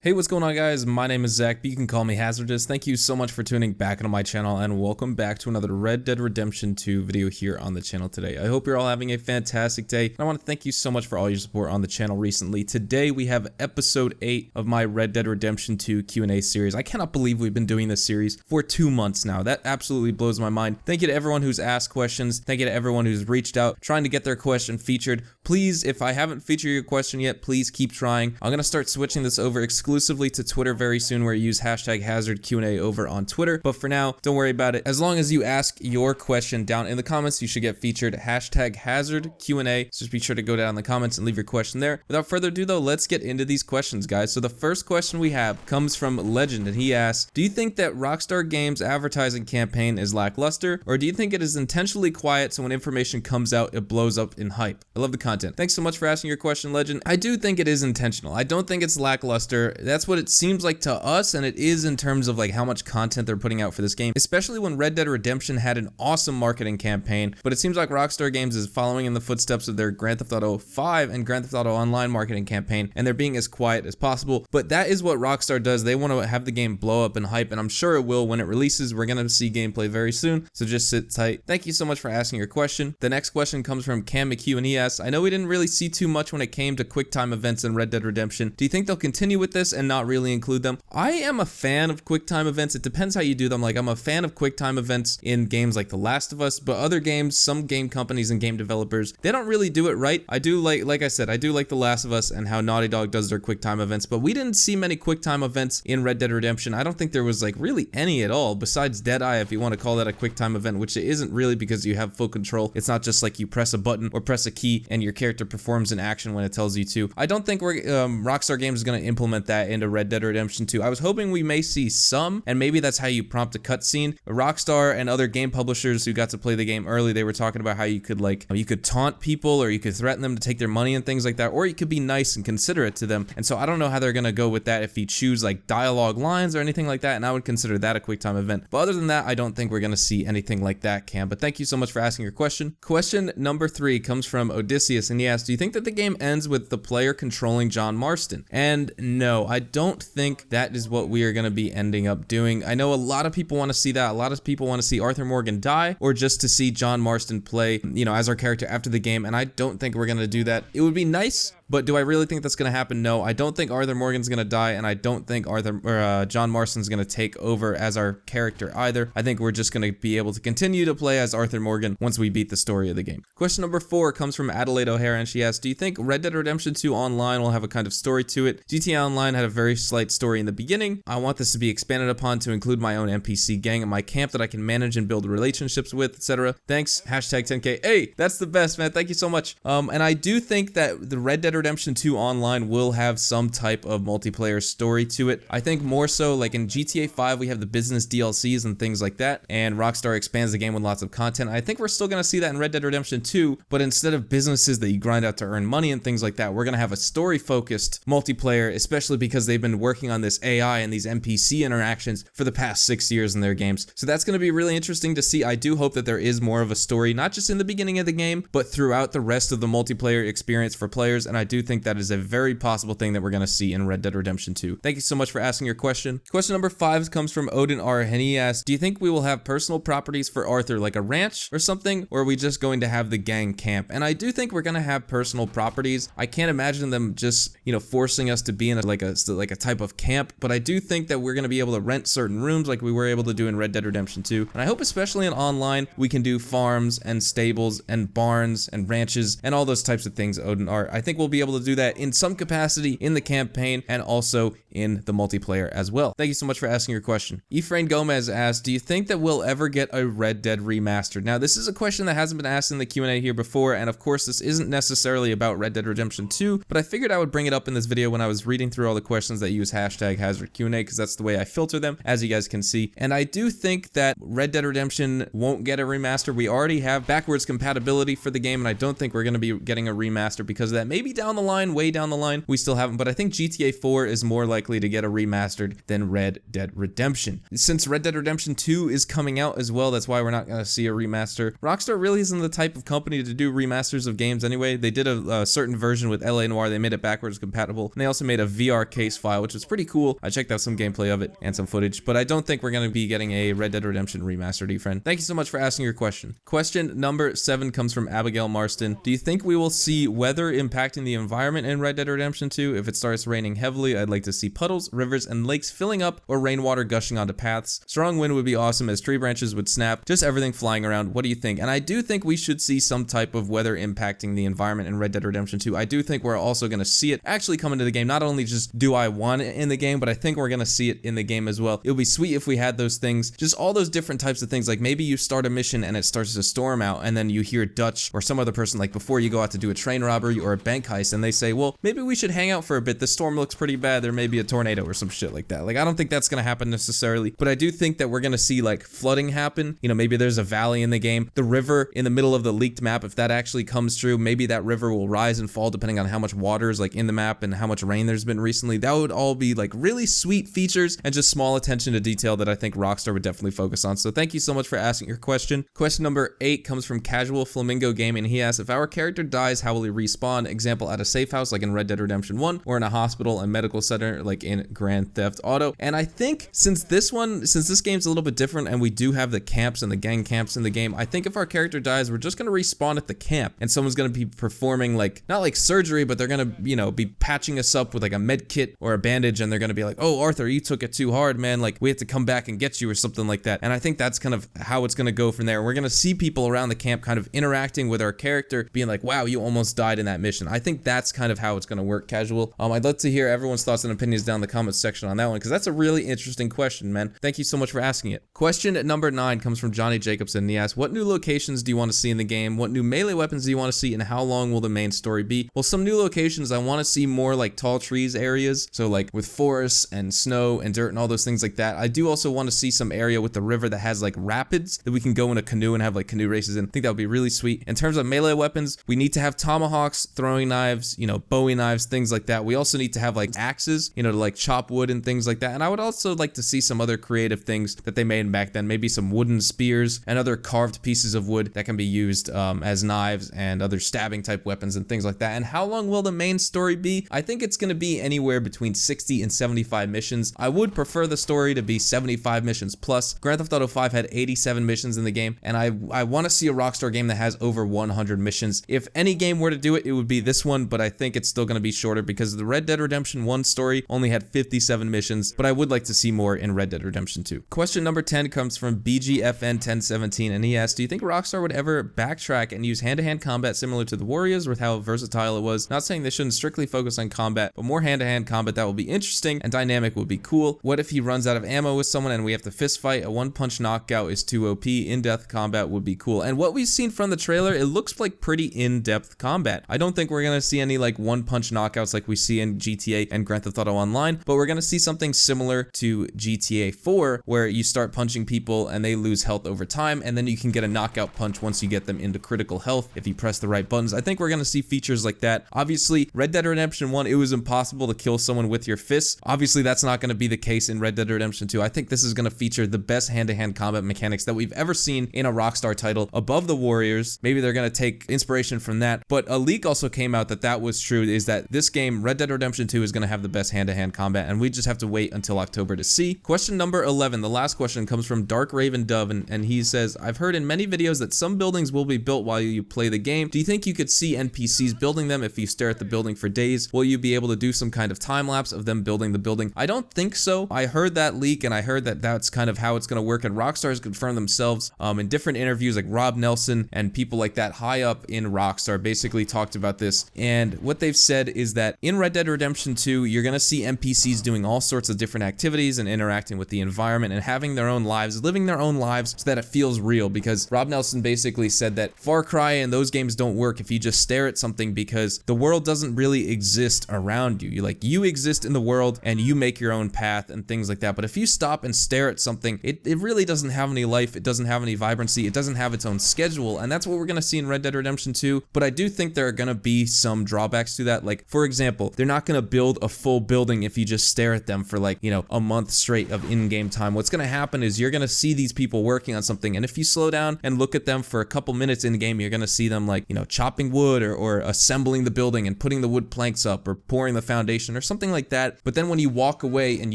Hey, what's going on, guys? My name is Zach, but you can call me Hazardous. Thank you so much for tuning back into my channel, and welcome back to another Red Dead Redemption 2 video here on the channel today. I hope you're all having a fantastic day, and I want to thank you so much for all your support on the channel recently. Today, we have episode 8 of my Red Dead Redemption 2 Q&A series. I cannot believe we've been doing this series for 2 months now. That absolutely blows my mind. Thank you to everyone who's asked questions. Thank you to everyone who's reached out, trying to get their question featured. Please, if I haven't featured your question yet, please keep trying. I'm going to start switching this over exclusively to Twitter very soon, where you use hashtag HazardQA over on Twitter. But for now, don't worry about it. As long as you ask your question down in the comments, you should get featured. Hashtag HazardQA. So just be sure to go down in the comments and leave your question there. Without further ado though, let's get into these questions, guys. So the first question we have comes from Legend, and he asks, do you think that Rockstar Games' advertising campaign is lackluster, or do you think it is intentionally quiet so when information comes out, it blows up in hype? I love the content. Thanks so much for asking your question, Legend. I do think it is intentional. I don't think it's lackluster. That's what it seems like to us, and it is in terms of like how much content they're putting out for this game, especially when Red Dead Redemption had an awesome marketing campaign. But it seems like Rockstar Games is following in the footsteps of their Grand Theft Auto 5 and Grand Theft Auto Online marketing campaign, and they're being as quiet as possible. But that is what Rockstar does. They want to have the game blow up and hype, and I'm sure it will when it releases. We're gonna see gameplay very soon, so just sit tight. Thank you so much for asking your question. The next question comes from Cam McHugh, and he asks, I know we didn't really see too much when it came to Quicktime Events in Red Dead Redemption. Do you think they'll continue with this and not really include them? I am a fan of Quicktime Events. It depends how you do them. Like, I'm a fan of Quicktime Events in games like The Last of Us, but other games, some game companies and game developers, they don't really do it right. I do like I said, I do like The Last of Us and how Naughty Dog does their Quicktime Events, but we didn't see many Quicktime Events in Red Dead Redemption. I don't think there was like really any at all, besides Deadeye, if you want to call that a Quicktime event, which it isn't really because you have full control. It's not just like you press a button or press a key and your character performs an action when it tells you to. I don't think Rockstar Games is going to implement that into Red Dead Redemption 2. I was hoping we may see some, and maybe that's how you prompt a cutscene. Rockstar and other game publishers who got to play the game early, they were talking about how you could taunt people, or you could threaten them to take their money and things like that, or you could be nice and considerate to them. And so I don't know how they're going to go with that, if you choose like dialogue lines or anything like that, and I would consider that a Quicktime event. But other than that, I don't think we're going to see anything like that, Cam. But thank you so much for asking your question. Question number 3 comes from Odysseus, and he asks, do you think that the game ends with the player controlling John Marston? And no, I don't think that is what we are going to be ending up doing. I know a lot of people want to see that. A lot of people want to see Arthur Morgan die, or just to see John Marston play, as our character after the game, and I don't think we're going to do that. It would be nice, but do I really think that's going to happen? No, I don't think Arthur Morgan's going to die, and I don't think John Marston's going to take over as our character either. I think we're just going to be able to continue to play as Arthur Morgan once we beat the story of the game. Question number 4 comes from Adelaide O'Hara, and she asks, do you think Red Dead Redemption 2 Online will have a kind of story to it? GTA Online had a very slight story in the beginning. I want this to be expanded upon to include my own NPC gang at my camp that I can manage and build relationships with, etc. Thanks. Hashtag 10K. Hey, that's the best, man. Thank you so much. And I do think that the Red Dead Redemption 2 Online will have some type of multiplayer story to it. I think more so like in GTA 5, we have the business DLCs and things like that, and Rockstar expands the game with lots of content. I think we're still going to see that in Red Dead Redemption 2, but instead of businesses that you grind out to earn money and things like that, we're going to have a story-focused multiplayer, especially because they've been working on this AI and these NPC interactions for the past 6 years in their games. So that's going to be really interesting to see. I do hope that there is more of a story, not just in the beginning of the game, but throughout the rest of the multiplayer experience for players, and I do think that is a very possible thing that we're going to see in Red Dead Redemption 2. Thank you so much for asking your question. Question number 5 comes from Odin R, and he asks, do you think we will have personal properties for Arthur, like a ranch or something, or are we just going to have the gang camp? And I do think we're going to have personal properties. I can't imagine them just, forcing us to be in like a type of camp, but I do think that we're going to be able to rent certain rooms like we were able to do in Red Dead Redemption 2. And I hope especially in online, we can do farms and stables and barns and ranches and all those types of things, Odin R. I think we'll be able to do that in some capacity in the campaign and also in the multiplayer as well. Thank you so much for asking your question. Efrain Gomez asked, do you think that we'll ever get a Red Dead Remastered? Now, this is a question that hasn't been asked in the Q&A here before, and of course, this isn't necessarily about Red Dead Redemption 2, but I figured I would bring it up in this video when I was reading through all the questions that use hashtag HazardQA, because that's the way I filter them, as you guys can see. And I do think that Red Dead Redemption won't get a remaster. We already have backwards compatibility for the game, and I don't think we're going to be getting a remaster because of that. Maybe down the line, way down the line, we still haven't, but I think GTA 4 is more like likely to get a remastered than Red Dead Redemption. Since Red Dead Redemption 2 is coming out as well, that's why we're not going to see a remaster. Rockstar really isn't the type of company to do remasters of games anyway. They did a certain version with LA Noire. They made it backwards compatible, and they also made a VR case file, which was pretty cool. I checked out some gameplay of it and some footage, but I don't think we're going to be getting a Red Dead Redemption remastered, friend. Thank you so much for asking your question. Question number 7 comes from Abigail Marston. Do you think we will see weather impacting the environment in Red Dead Redemption 2? If it starts raining heavily, I'd like to see puddles, rivers, and lakes filling up or rainwater gushing onto paths. Strong wind would be awesome as tree branches would snap, just everything flying around. What do you think? And I do think we should see some type of weather impacting the environment in Red Dead Redemption 2. I do think we're also going to see it actually come into the game. Not only just do I want it in the game, but I think we're going to see it in the game as well. It would be sweet if we had those things, just all those different types of things. Like maybe you start a mission and it starts to storm out, and then you hear Dutch or some other person, like before you go out to do a train robbery or a bank heist, and they say, well, maybe we should hang out for a bit. The storm looks pretty bad. There may be a tornado or some shit like that. Like, I don't think that's going to happen necessarily, but I do think that we're going to see like flooding happen. You know, maybe there's a valley in the game. The river in the middle of the leaked map, if that actually comes true, maybe that river will rise and fall depending on how much water is like in the map and how much rain there's been recently. That would all be like really sweet features and just small attention to detail that I think Rockstar would definitely focus on. So thank you so much for asking your question. Question number 8 comes from Casual Flamingo Gaming. He asks, if our character dies, how will he respawn? Example, at a safe house like in Red Dead Redemption 1, or in a hospital and medical center like in Grand Theft Auto. And I think since this game's a little bit different and we do have the camps and the gang camps in the game, I think if our character dies, we're just going to respawn at the camp, and someone's going to be performing like, not like surgery, but they're going to, you know, be patching us up with like a med kit or a bandage, and they're going to be like, oh, Arthur, you took it too hard, man. Like, we have to come back and get you or something like that. And I think that's kind of how it's going to go from there. We're going to see people around the camp kind of interacting with our character, being like, wow, you almost died in that mission. I think that's kind of how it's going to work, Casual. I'd love to hear everyone's thoughts and opinions down in the comments section on that one, because that's a really interesting question, man. Thank you so much for asking it. Question number 9 comes from Johnny Jacobson, and he asks, what new locations do you want to see in the game? What new melee weapons do you want to see, and how long will the main story be? Well, some new locations, I want to see more like tall trees areas, so like with forests and snow and dirt and all those things like that. I do also want to see some area with the river that has like rapids that we can go in a canoe and have like canoe races in. I think that would be really sweet. In terms of melee weapons, we need to have tomahawks, throwing knives, you know, bowie knives, things like that. We also need to have like axes, you know, to like chop wood and things like that. And I would also like to see some other creative things that they made back then, maybe some wooden spears and other carved pieces of wood that can be used as knives and other stabbing type weapons and things like that. And how long will the main story be? I think it's going to be anywhere between 60 and 75 missions. I would prefer the story to be 75 missions plus. Grand Theft Auto 5 had 87 missions in the game, and I want to see a Rockstar game that has over 100 missions. If any game were to do it, it would be this one, but I think it's still going to be shorter because the Red Dead Redemption 1 story only had 57 missions, but I would like to see more in Red Dead Redemption 2. Question number 10 comes from BGFN1017, and he asks, do you think Rockstar would ever backtrack and use hand-to-hand combat similar to the Warriors with how versatile it was? Not saying they shouldn't strictly focus on combat, but more hand-to-hand combat that will be interesting and dynamic would be cool. What if he runs out of ammo with someone and we have to fist fight? A one-punch knockout is too OP. In-depth combat would be cool. And what we've seen from the trailer, it looks like pretty in-depth combat. I don't think we're going to see any like one-punch knockouts like we see in GTA and Grand Theft Auto Online, but we're going to see something similar to GTA 4 where you start punching people and they lose health over time, and then you can get a knockout punch once you get them into critical health if you press the right buttons. I think we're going to see features like that. Obviously, Red Dead Redemption 1, it was impossible to kill someone with your fists. Obviously, that's not going to be the case in Red Dead Redemption 2. I think this is going to feature the best hand-to-hand combat mechanics that we've ever seen in a Rockstar title, above the Warriors. Maybe they're going to take inspiration from that, but a leak also came out that was true, is that this game, Red Dead Redemption 2, is going to have the best hand-to-hand combat, and we just have to wait until October to see. Question number 11, the last question, comes from Dark Raven Dove, and he says, I've heard in many videos that some buildings will be built while you play the game. Do you think you could see NPCs building them if you stare at the building for days? Will you be able to do some kind of time lapse of them building the building? I don't think so. I heard that leak, and I heard that that's kind of how it's going to work, and Rockstar has confirmed themselves in different interviews, like Rob Nelson and people like that high up in Rockstar basically talked about this, and what they've said is that in Red Dead Redemption 2, you're going to see NPCs doing all sorts of different activities and interacting with the environment and having their own lives, living their own lives so that it feels real, because Rob Nelson basically said that Far Cry and those games don't work if you just stare at something, because the world doesn't really exist around you. You exist in the world and you make your own path and things like that, but if you stop and stare at something, it really doesn't have any life, it doesn't have any vibrancy, it doesn't have its own schedule, and that's what we're going to see in Red Dead Redemption 2, but I do think there are going to be some drawbacks to that. Like, for example, they're not going to build a full building building if you just stare at them for like, you know, a month straight of in-game time. What's going to happen is you're going to see these people working on something, and if you slow down and look at them for a couple minutes in the game, you're going to see them like, you know, chopping wood or assembling the building and putting the wood planks up or pouring the foundation or something like that. But then when you walk away and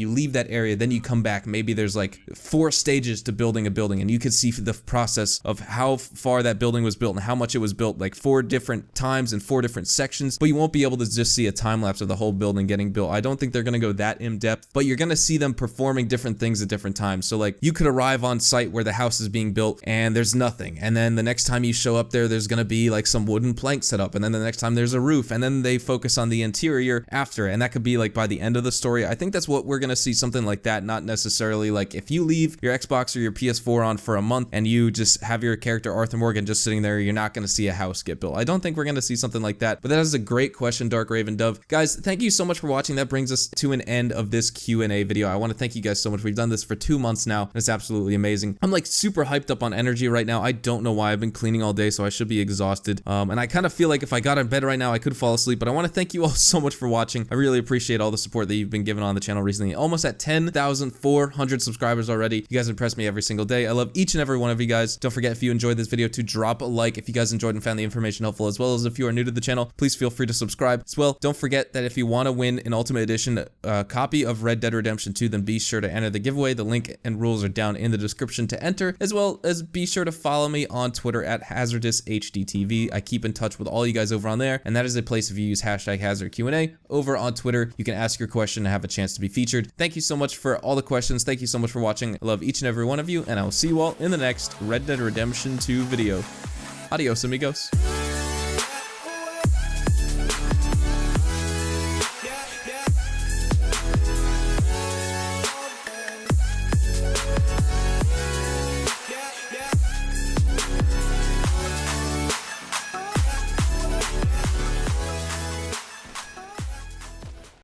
you leave that area, then you come back, maybe there's like 4 stages to building a building, and you can see the process of how far that building was built and how much it was built, like 4 different times and 4 different sections. But you won't be able to just see a time lapse of the whole building getting built. I don't think they're going to go that in depth, but you're going to see them performing different things at different times. So like you could arrive on site where the house is being built and there's nothing, and then the next time you show up there's going to be like some wooden planks set up, and then the next time there's a roof, and then they focus on the interior after, and that could be like by the end of the story. I think that's what we're going to see, something like that, not necessarily like if you leave your Xbox or your PS4 on for a month and you just have your character Arthur Morgan just sitting there, you're not going to see a house get built. I don't think we're going to see something like that, but that is a great question, Dark Raven Dove. Guys, thank you so much for watching. That brings us to an end of this Q&A video. I want to thank you guys so much. We've done this for 2 months now, and it's absolutely amazing. I'm like super hyped up on energy right now. I don't know why. I've been cleaning all day, so I should be exhausted. And I kind of feel like if I got in bed right now, I could fall asleep, but I want to thank you all so much for watching. I really appreciate all the support that you've been giving on the channel recently. Almost at 10,400 subscribers already. You guys impress me every single day. I love each and every one of you guys. Don't forget, if you enjoyed this video, to drop a like if you guys enjoyed and found the information helpful, as well as if you are new to the channel, please feel free to subscribe. As well, don't forget that if you want to win an Ultimate Edition copy of Red Dead Redemption 2, then be sure to enter the giveaway. The link and rules are down in the description to enter, as well as be sure to follow me on Twitter at HazardousHDTV. I keep in touch with all you guys over on there, and that is a place, if you use hashtag HazardQA over on Twitter, you can ask your question and have a chance to be featured. Thank you so much for all the questions. Thank you so much for watching. I love each and every one of you, and I will see you all in the next Red Dead Redemption 2 video. Adios, amigos.